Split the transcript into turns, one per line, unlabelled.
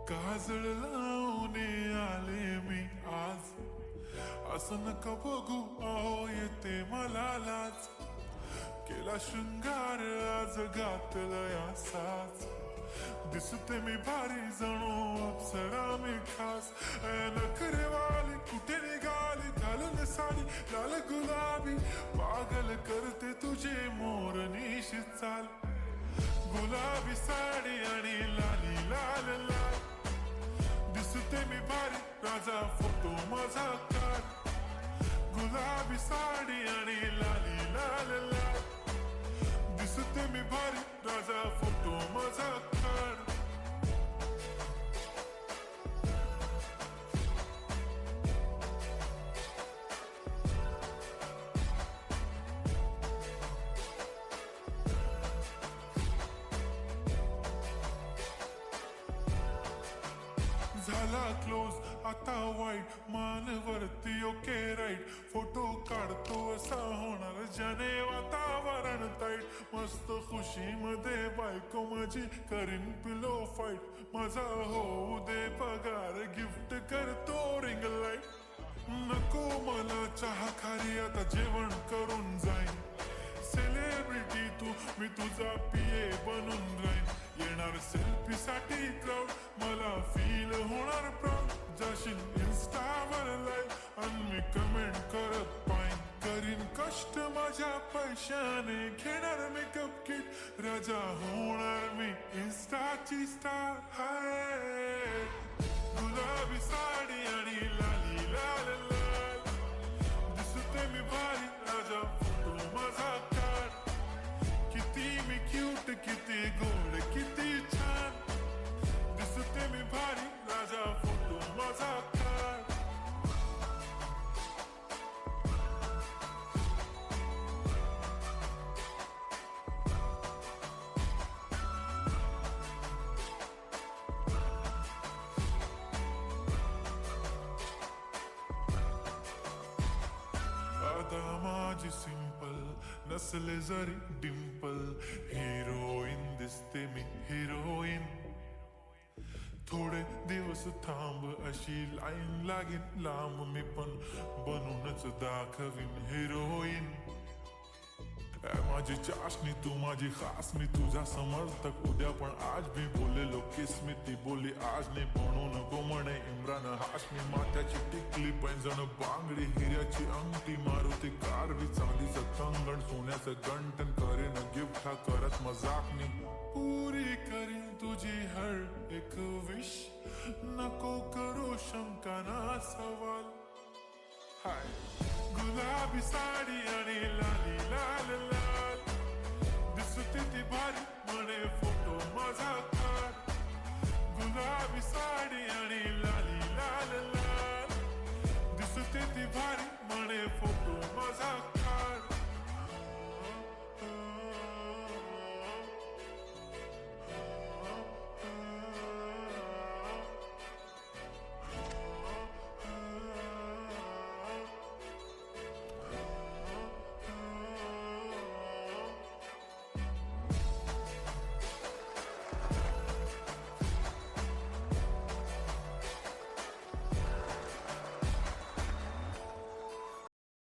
काजळ लावून आले मी आज, असं नका बघू अहो येते मला लाज. केला शृंगार आज घातलाय असाच, दिसते मी भारी जणू अप्सरा मी खास. नखरेवाली कुठे निघाली घालून साडी लाल गुलाबी, पागल करते तुझे मोरनीशी चाल. गुलाबी साडी आणि लाली लाल लाल, दिसते मी भारी राजा फोटो माझा काढ. गुलाबी साडी आणि लाली लाल लाल, दिसते मी भारी राजा फोटो माझा काढ. झाला क्लोज आता वाईट, मानवरती ओके राईट. फोटो काढतो असा होणार ज्याने वातावरण ताईट. मस्त खुशीमध्ये बायको माझी करीन पिलो फाईट. माझा होऊ दे पगार गिफ्ट करतो रिंग लाईट. नको मला चहा खारी आता जेवण करून जाईन. सेलिब्रिटी तू मी तुझा पिये बनून राहीन. येणार सेल्फी साठी क्राऊड मला फील होणार प्राऊड. जाशील इन्स्टावर लाईव्ह आणि मी कमेंट करत पाईन. करीन कष्ट माझ्या पैशाने घेणार मेकअप किट. राजा होणार मी इन्स्टाची स्टार. हाय गुलाबी साडी आणि लाली लाल लाल, दिसते मी भारी राजा फोटो माझा काढ. किती मी क्यूट किती गोड किती छान, दिसते मी भारी राजा फोटो माझा काढ. आता माझी सिंपल नसले जरी डिंपल, हिरोईन दिसते मी हिरोईन. थोडे दिवस थांब अशी लाईन लागेल लांब, मी पण बनूनच दाखवीन हिरोईन. माझी चाशनी तू माझी खास, मी तुझा समर्थक उद्या पण आज मी बोललेलो किस्मी. ती बोली आज नाही बनून गो म्हणे इम्रान हाशमी. माथ्याची टिकली पैंजण बांगडी हिऱ्याची अंगठी, मारुती कारवी चांदीचं कंगण सोन्याचं गंटन. करेन गिफ्ट हा करत मजाक मी, पुरी करीन तुझी हर एक विश. नको करू शंका ना सवाल. हाय गुलाबी साडी आणि लाली लाल लाल, दिसते ती भारी